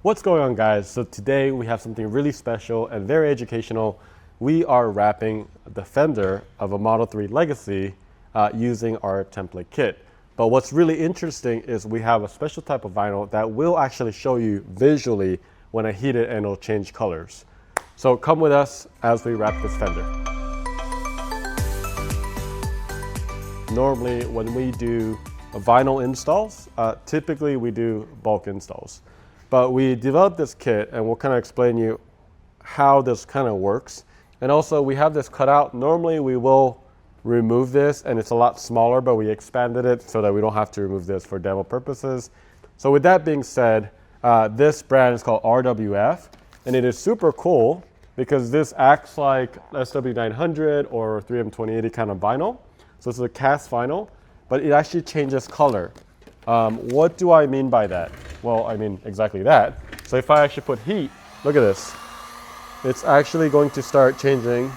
What's going on, guys? So today we have something really special and very educational. We are wrapping the fender of a Model 3 Legacy using our template kit. But what's really interesting is we have a special type of vinyl that will actually show you visually when I heat it and it'll change colors. So come with us as we wrap this fender. Normally when we do vinyl installs, typically we do bulk installs. But we developed this kit and we'll kind of explain you how this kind of works. And also we have this cut out. Normally we will remove this and it's a lot smaller, but we expanded it so that we don't have to remove this for demo purposes. So with that being said, this brand is called RWF and it is super cool because this acts like SW900 or 3M2080 kind of vinyl. So it's a cast vinyl, but it actually changes color. What do I mean by that? Well, I mean exactly that. So if I actually put heat, look at this. It's actually going to start changing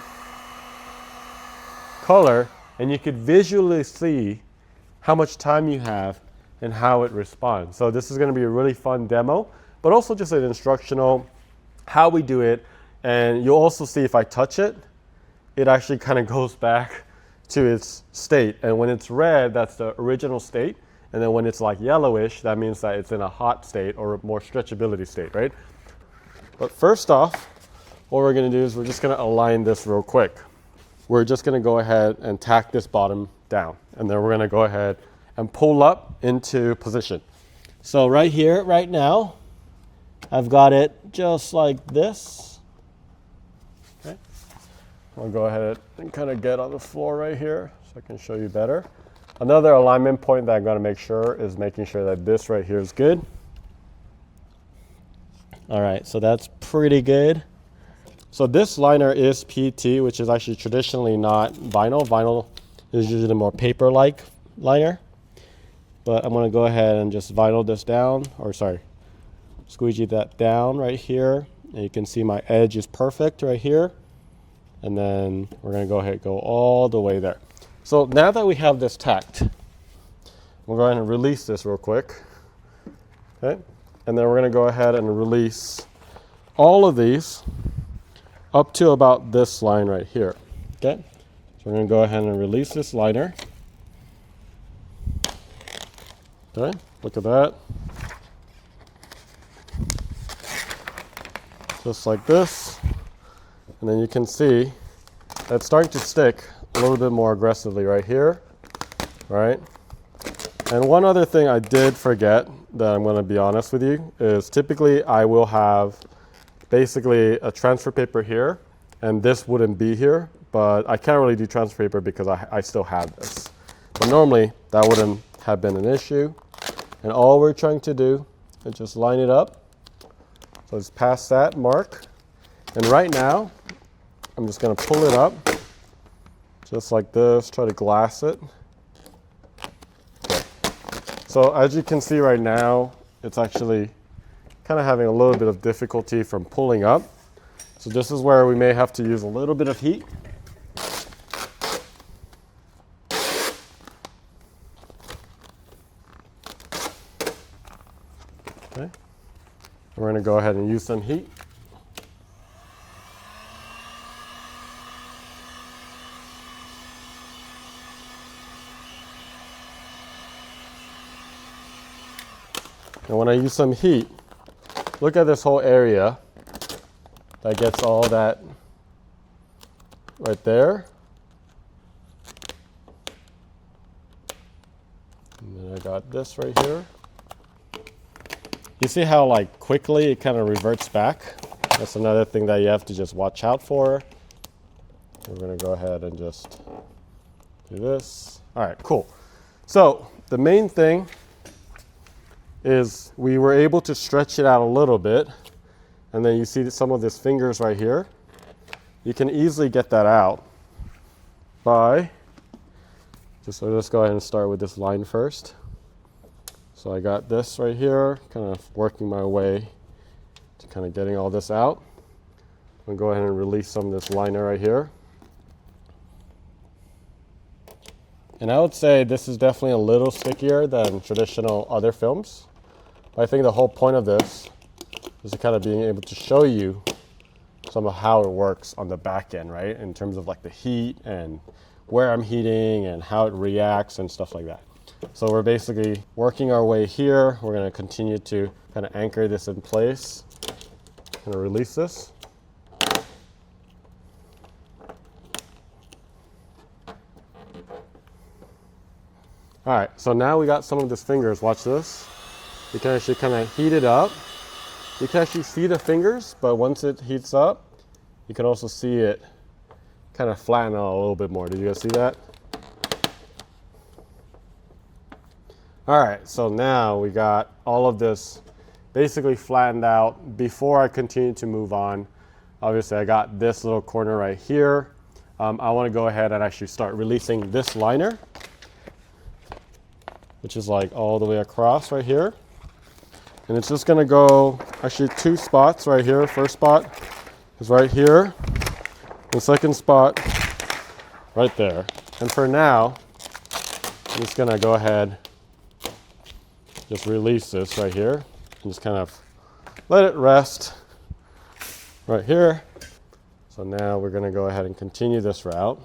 color and you could visually see how much time you have and how it responds. So this is going to be a really fun demo, but also just an instructional how we do it. And you'll also see if I touch it, it actually kind of goes back to its state. And when it's red, that's the original state. And then when it's like yellowish, that means that it's in a hot state or a more stretchability state, right? But first off, what we're gonna do is we're just gonna align this real quick. We're just gonna go ahead and tack this bottom down. And then we're gonna go ahead and pull up into position. So right here, right now, I've got it just like this. Okay. I'll go ahead and kind of get on the floor right here so I can show you better. Another alignment point that I'm going to make sure is making sure that this right here is good. All right, so that's pretty good. So this liner is PT, which is actually traditionally not vinyl. Vinyl is usually more paper-like liner. But I'm going to go ahead and just vinyl this down, or sorry, squeegee that down right here. And you can see my edge is perfect right here. And then we're going to go ahead and go all the way there. So now that we have this tacked, we'll go ahead and release this real quick. Okay, and then we're going to go ahead and release all of these up to about this line right here. Okay, so we're going to go ahead and release this liner. Okay, look at that. Just like this. And then you can see it's starting to stick a little bit more aggressively right here, right? And one other thing I did forget that I'm going to be honest with you is typically I will have basically a transfer paper here and this wouldn't be here, but I can't really do transfer paper because I still have this. But normally that wouldn't have been an issue. And all we're trying to do is just line it up. So it's past that mark. And right now, I'm just going to pull it up. Just like this, try to glass it. Okay. So as you can see right now, it's actually kind of having a little bit of difficulty from pulling up. So this is where we may have to use a little bit of heat. Okay. We're going to go ahead and use some heat. And when I use some heat, look at this whole area that gets all that right there. And then I got this right here. You see how like quickly it kind of reverts back? That's another thing that you have to just watch out for. We're gonna go ahead and just do this. All right, cool. So the main thing is we were able to stretch it out a little bit. And then you see some of these fingers right here. You can easily get that out by, so let's go ahead and start with this line first. So I got this right here, kind of working my way to kind of getting all this out. I'm gonna go ahead and release some of this liner right here. And I would say this is definitely a little stickier than traditional other films. But I think the whole point of this just to kind of being able to show you some of how it works on the back end, right? In terms of like the heat and where I'm heating and how it reacts and stuff like that. So we're basically working our way here. We're gonna continue to kind of anchor this in place. Gonna release this. All right, so now we got some of these fingers. Watch this. You can actually kind of heat it up. You can actually see the fingers, but once it heats up, you can also see it kind of flatten out a little bit more. Did you guys see that? All right, so now we got all of this basically flattened out. Before I continue to move on, obviously I got this little corner right here. I want to go ahead and actually start releasing this liner, which is like all the way across right here. And it's just gonna go actually 2 spots right here. First spot is right here. The second spot right there. And for now, I'm just gonna go ahead, just release this right here and just kind of let it rest right here. So now we're gonna go ahead and continue this route.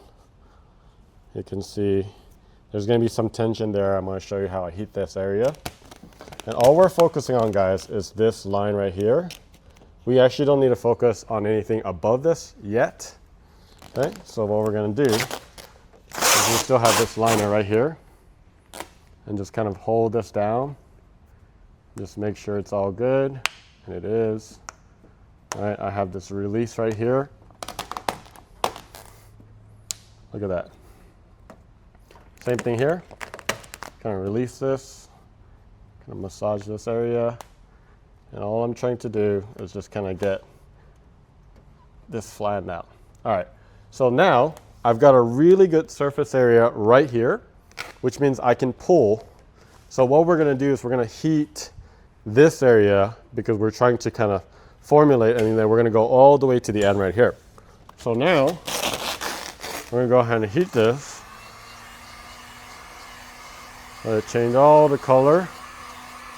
You can see there's gonna be some tension there. I'm gonna show you how I heat this area. And all we're focusing on, guys, is this line right here. We actually don't need to focus on anything above this yet. Okay, so what we're gonna do is we still have this liner right here and just kind of hold this down. Just make sure it's all good, and it is. All right, I have this release right here. Look at that. Same thing here. Kind of release this. Kind of massage this area, and all I'm trying to do is just kind of get this flattened out. All right, so now I've got a really good surface area right here, which means I can pull. So what we're gonna do is we're gonna heat this area because we're trying to kind of formulate, and then we're gonna go all the way to the end right here. So now we're gonna go ahead and heat this. Let it change all the color.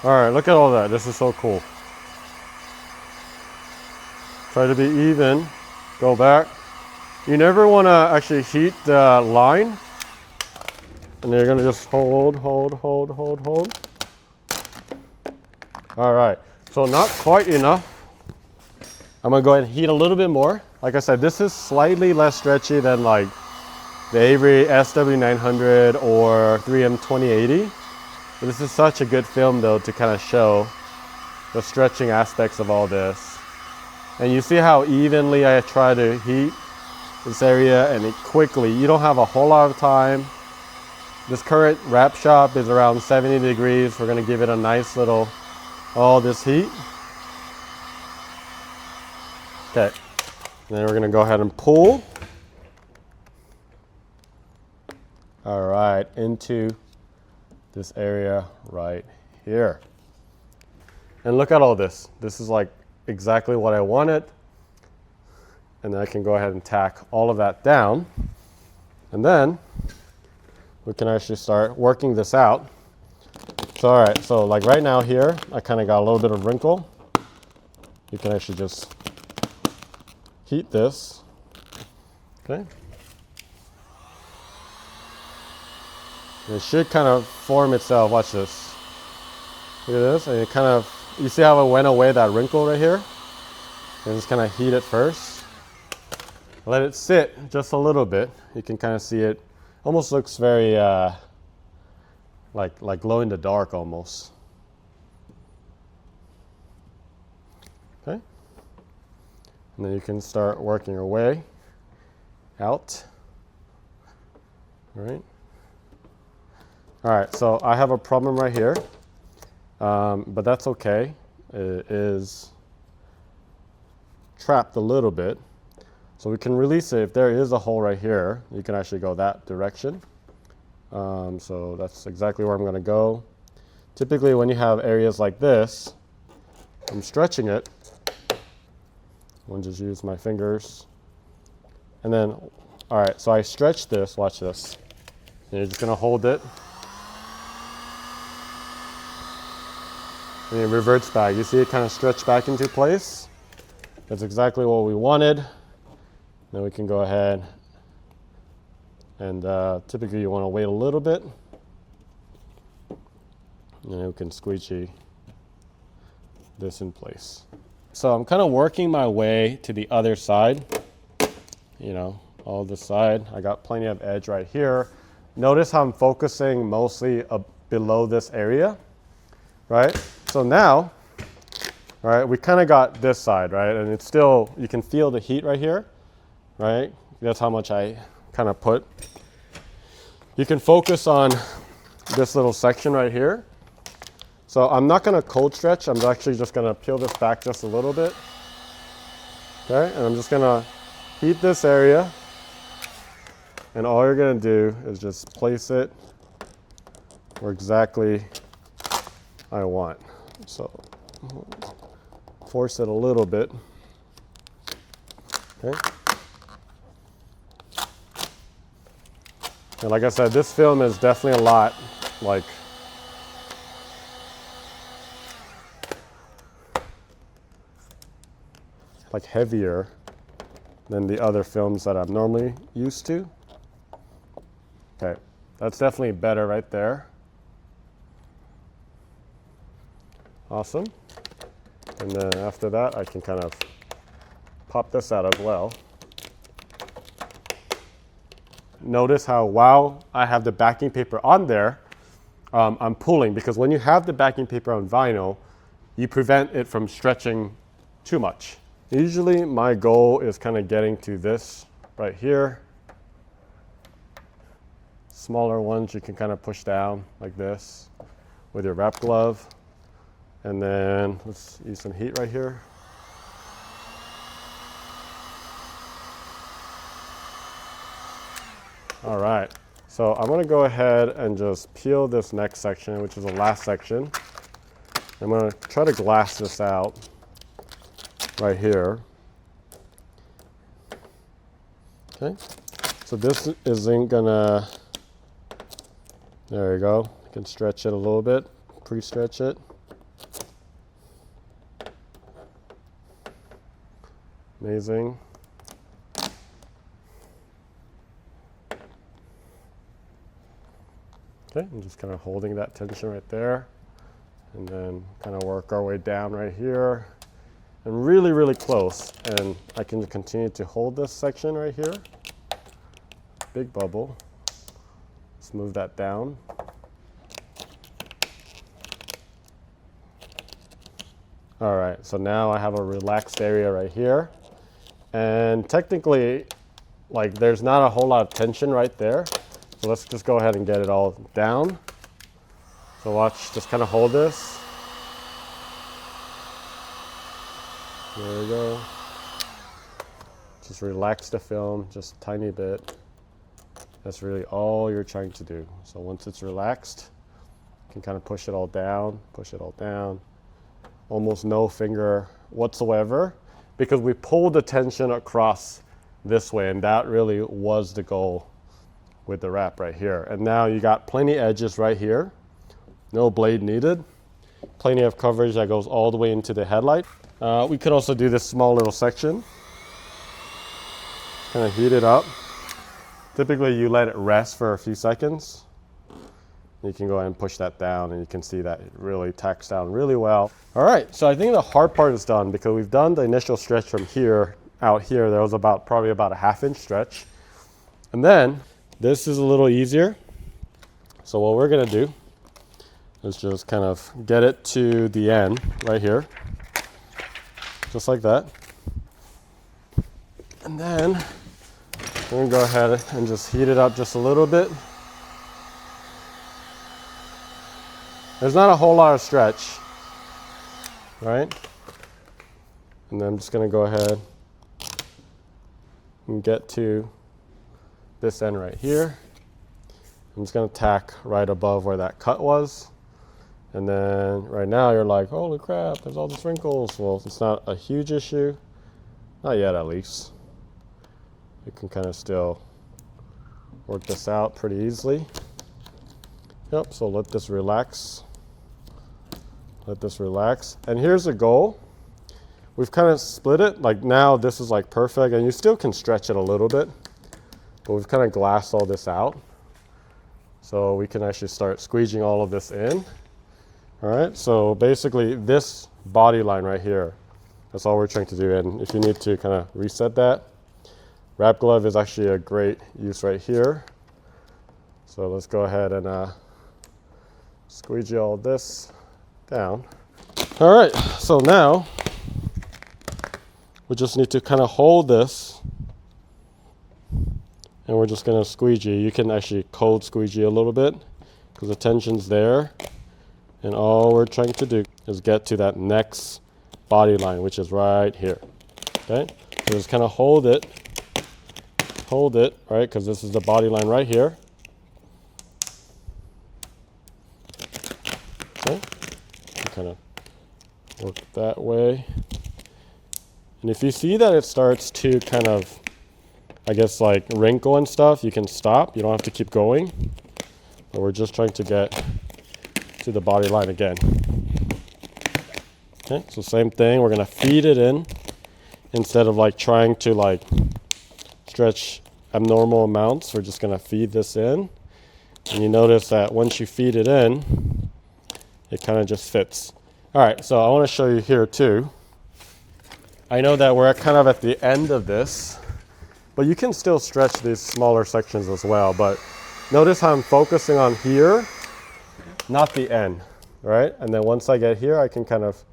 All right, look at all that. This is so cool. Try to be even. Go back. You never want to actually heat the line. And you're going to just hold. All right, so not quite enough. I'm going to go ahead and heat a little bit more. Like I said, this is slightly less stretchy than like the Avery SW900 or 3M 2080. But this is such a good film though to kind of show the stretching aspects of all this. And you see how evenly I try to heat this area, and it quickly. You don't have a whole lot of time. This current wrap shop is around 70 degrees. We're gonna give it a nice little, all this heat. Okay, and then we're gonna go ahead and pull. All right, into this area right here. And look at all this. This is like exactly what I wanted. And then I can go ahead and tack all of that down. And then we can actually start working this out. So, all right, so like right now here, I kind of got a little bit of wrinkle. You can actually just heat this, okay? It should kind of form itself. Watch this. Look at this. And it kind of, you see how it went away, that wrinkle right here? And just kind of heat it first. Let it sit just a little bit. You can kind of see it. Almost looks very like glow in the dark almost. Okay. And then you can start working your way out. All right. All right, so I have a problem right here, but that's okay. It is trapped a little bit. So we can release it. If there is a hole right here, you can actually go that direction. So that's exactly where I'm gonna go. Typically when you have areas like this, I'm stretching it. I'll just use my fingers. And then, all right, so I stretch this, watch this. And you're just gonna hold it. and it reverts back. You see it kind of stretch back into place. That's exactly what we wanted. Then we can go ahead and typically you want to wait a little bit. And then we can squeegee this in place. So I'm kind of working my way to the other side, you know, all this side. I got plenty of edge right here. Notice how I'm focusing mostly below this area, right? So now, right, we kind of got this side, right? And it's still, you can feel the heat right here, right? That's how much I kind of put. You can focus on this little section right here. So I'm not going to cold stretch. I'm actually just going to peel this back just a little bit. Okay, and I'm just going to heat this area. And all you're going to do is just place it where exactly I want. So force it a little bit. Okay. And like I said, this film is definitely a lot like heavier than the other films that I'm normally used to. Okay, that's definitely better right there. Awesome. And then after that, I can kind of pop this out as well. Notice how while I have the backing paper on there, I'm pulling, because when you have the backing paper on vinyl, you prevent it from stretching too much. Usually my goal is kind of getting to this right here. Smaller ones you can kind of push down like this with your wrap glove. And then let's use some heat right here. All right, so I'm gonna go ahead and just peel this next section, which is the last section. I'm gonna try to glass this out right here. Okay, so this isn't gonna, there you go. You can stretch it a little bit, pre-stretch it. Amazing. Okay, I'm just kind of holding that tension right there, and then kind of work our way down right here. And really, really close. And I can continue to hold this section right here. Big bubble. Let's move that down. All right, so now I have a relaxed area right here. And technically, like, there's not a whole lot of tension right there. So let's just go ahead and get it all down. So watch, just kind of hold this. There we go. Just relax the film just a tiny bit. That's really all you're trying to do. So once it's relaxed, you can kind of push it all down, Almost no finger whatsoever, because we pulled the tension across this way, and that really was the goal with the wrap right here. And now you got plenty edges right here. No blade needed. Plenty of coverage that goes all the way into the headlight. We could also do this small little section. Kind of heat it up. Typically you let it rest for a few seconds. You can go ahead and push that down, and you can see that it really tacks down really well. All right, so I think the hard part is done, because we've done the initial stretch from here out here. There was probably about a 1/2 inch stretch. And then this is a little easier. So what we're gonna do is just kind of get it to the end right here. Just like that. And then we're gonna go ahead and just heat it up just a little bit. There's not a whole lot of stretch, right? And then I'm just gonna go ahead and get to this end right here. I'm just gonna tack right above where that cut was. And then right now you're like, holy crap, there's all these wrinkles. Well, it's not a huge issue. Not yet, at least. You can kind of still work this out pretty easily. Yep, so let this relax. Let this relax. And here's the goal. We've kind of split it. Like now this is like perfect, and you still can stretch it a little bit, but we've kind of glassed all this out. So we can actually start squeegeeing all of this in. All right, so basically this body line right here, that's all we're trying to do. And if you need to kind of reset that, wrap glove is actually a great use right here. So let's go ahead and squeegee all this down. All right, so now we just need to kind of hold this, and we're just going to squeegee. You can actually cold squeegee a little bit because the tension's there, and all we're trying to do is get to that next body line, which is right here. Okay, so just kind of hold it, right, because this is the body line right here. Okay, kind of work that way. And if you see that it starts to kind of, I guess, like wrinkle and stuff, you can stop. You don't have to keep going. But we're just trying to get to the body line again. Okay, so same thing. We're going to feed it in instead of like trying to like stretch abnormal amounts. We're just going to feed this in. And you notice that once you feed it in, it kind of just fits. All right, so I want to show you here too. I know that we're kind of at the end of this, but you can still stretch these smaller sections as well. But notice how I'm focusing on here, not the end, right? And then once I get here, I can kind of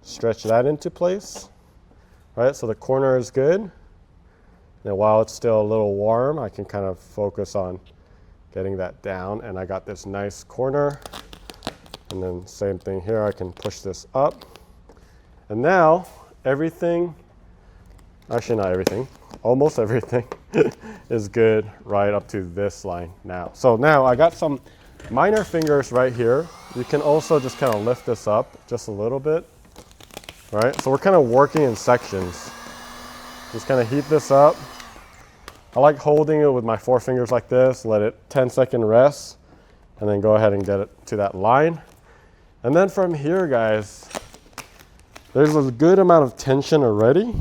stretch that into place, right? So the corner is good. And while it's still a little warm, I can kind of focus on getting that down. And I got this nice corner. And then same thing here, I can push this up. And now everything, actually not everything, almost everything is good right up to this line now. So now I got some minor fingers right here. You can also just kind of lift this up just a little bit, right? So we're kind of working in sections. Just kind of heat this up. I like holding it with my 4 fingers like this, let it 10-second rest, and then go ahead and get it to that line. And then from here, guys, there's a good amount of tension already.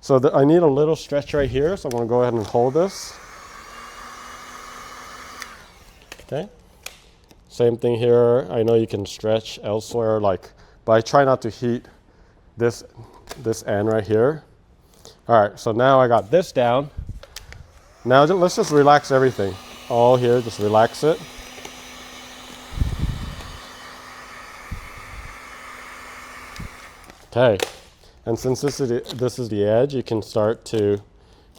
So I need a little stretch right here, so I'm going to go ahead and hold this. Okay. Same thing here. I know you can stretch elsewhere, but I try not to heat this end right here. All right, so now I got this down. Now let's just relax everything. All here, just relax it. Okay, and since this is the edge, you can start to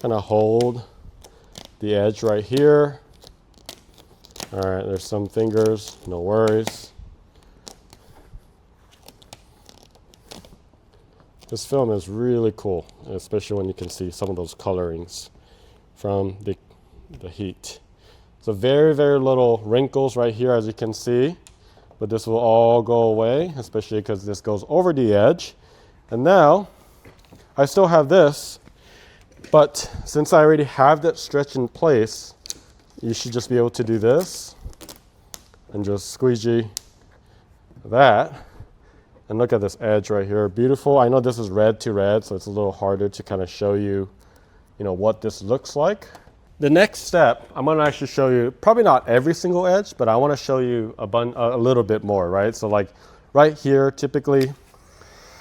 kind of hold the edge right here. All right, there's some fingers, no worries. This film is really cool, especially when you can see some of those colorings from the heat. So very, very little wrinkles right here, as you can see, but this will all go away, especially because this goes over the edge. And now, I still have this, but since I already have that stretch in place, you should just be able to do this and just squeegee that. And look at this edge right here, beautiful. I know this is red to red, so it's a little harder to kind of show you, what this looks like. The next step, I'm going to actually show you, probably not every single edge, but I want to show you a little bit more, right? So like right here, typically,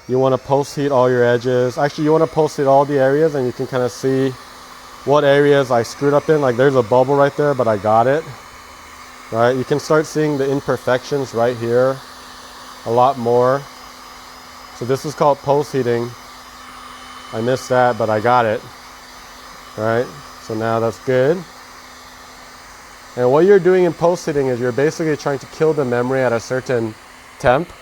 you want to post heat all your edges. Actually, you want to post heat all the areas, and you can kind of see what areas I screwed up in. Like there's a bubble right there, but I got it. Right? You can start seeing the imperfections right here a lot more. So this is called post heating. I missed that, but I got it. Right? So now that's good. And what you're doing in post heating is you're basically trying to kill the memory at a certain temp.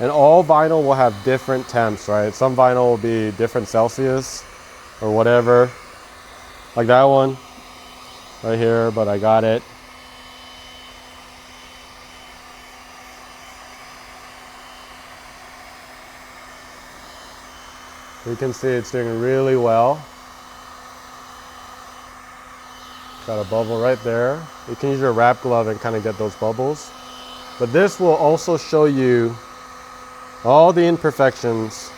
And all vinyl will have different temps, right? Some vinyl will be different Celsius or whatever. Like that one right here, but I got it. You can see it's doing really well. Got a bubble right there. You can use your wrap glove and kind of get those bubbles. But this will also show you All the imperfections,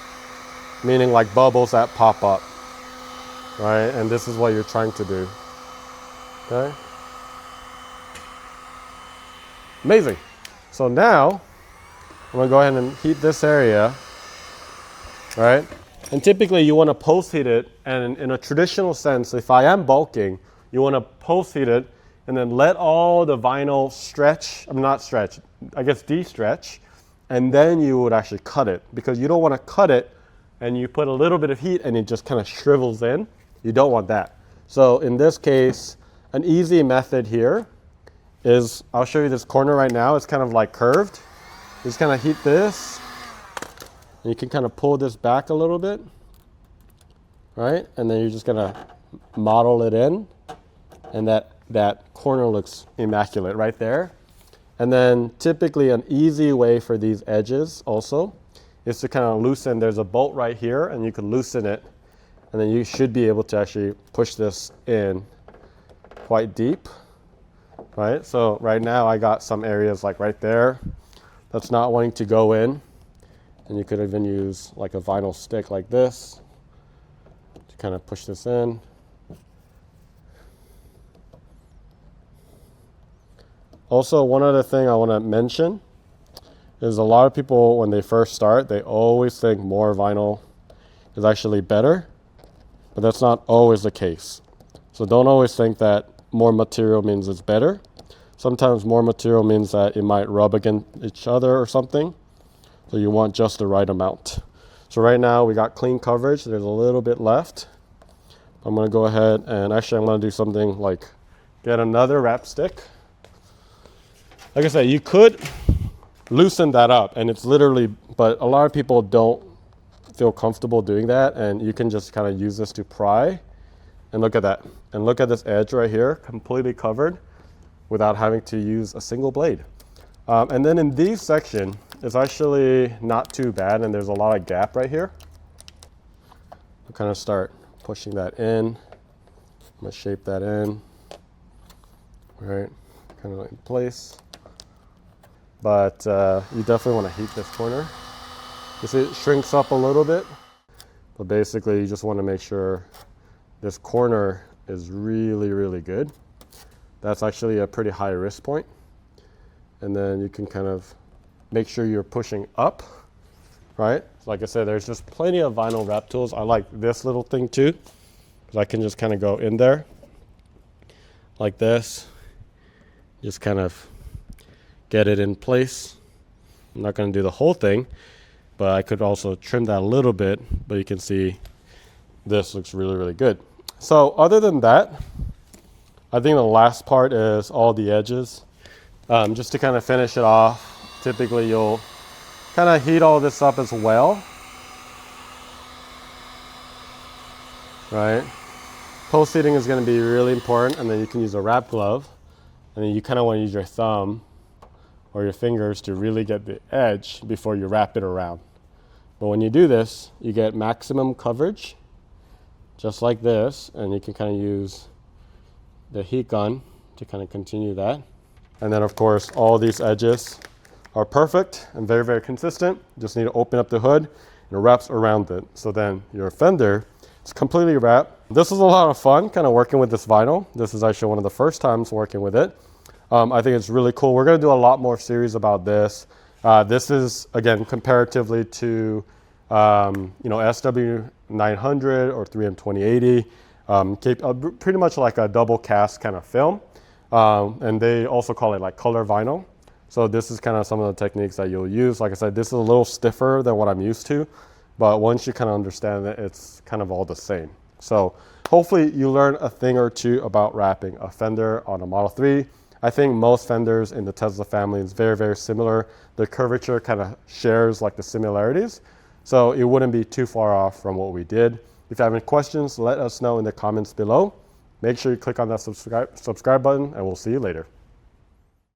meaning like bubbles that pop up, right? And this is what you're trying to do, okay? Amazing. So now, I'm gonna go ahead and heat this area, right? And typically you wanna post heat it, and in a traditional sense, if I am bulking, you wanna post heat it and then let all the vinyl stretch, not stretch, I guess de-stretch, and then you would actually cut it, because you don't wanna cut it and you put a little bit of heat and it just kind of shrivels in. You don't want that. So in this case, an easy method here is, I'll show you this corner right now, it's kind of like curved. Just kind of heat this, and you can kind of pull this back a little bit, right? And then you're just gonna model it in, and that corner looks immaculate right there. And then typically an easy way for these edges also is to kind of loosen. There's a bolt right here, and you can loosen it, and then you should be able to actually push this in quite deep, right? So right now I got some areas like right there that's not wanting to go in, and you could even use like a vinyl stick like this to kind of push this in. Also, one other thing I want to mention is a lot of people, when they first start, they always think more vinyl is actually better, but that's not always the case. So don't always think that more material means it's better. Sometimes more material means that it might rub against each other or something. So you want just the right amount. So right now we got clean coverage. There's a little bit left. I'm gonna go ahead and actually I'm gonna do something like get another wrap stick. Like I said, you could loosen that up, and it's literally, but a lot of people don't feel comfortable doing that, and you can just kind of use this to pry. And look at that. And look at this edge right here, completely covered, without having to use a single blade. And then in these section, it's actually not too bad, and there's a lot of gap right here. I'll kind of start pushing that in. I'm gonna shape that in, right, kind of in place. But you definitely wanna heat this corner. You see it shrinks up a little bit, but basically you just wanna make sure this corner is really, really good. That's actually a pretty high risk point. And then you can kind of make sure you're pushing up, right? Like I said, there's just plenty of vinyl wrap tools. I like this little thing too, because I can just kind of go in there like this, just kind of get it in place. I'm not gonna do the whole thing, but I could also trim that a little bit, but you can see this looks really, really good. So other than that, I think the last part is all the edges. Just to kind of finish it off, typically you'll kind of heat all this up as well, right? Post heating is going to be really important, and then you can use a wrap glove, and then you kind of want to use your thumb or your fingers to really get the edge before you wrap it around. But when you do this, you get maximum coverage, just like this, and you can kind of use the heat gun to kind of continue that. And then of course, all these edges are perfect and very, very consistent. Just need to open up the hood and it wraps around it. So then your Fender is completely wrapped. This is a lot of fun, kind of working with this vinyl. This is actually one of the first times working with it. I think it's really cool. We're gonna do a lot more series about this. This is, again, comparatively to SW900 or 3M2080, pretty much like a double cast kind of film. And they also call it like color vinyl. So this is kind of some of the techniques that you'll use. Like I said, this is a little stiffer than what I'm used to, but once you kind of understand it, it's kind of all the same. So hopefully you learn a thing or two about wrapping a Fender on a Model 3. I think most Fenders in the Tesla family is very, very similar. The curvature kind of shares like the similarities. So it wouldn't be too far off from what we did. If you have any questions, let us know in the comments below. Make sure you click on that subscribe button, and we'll see you later.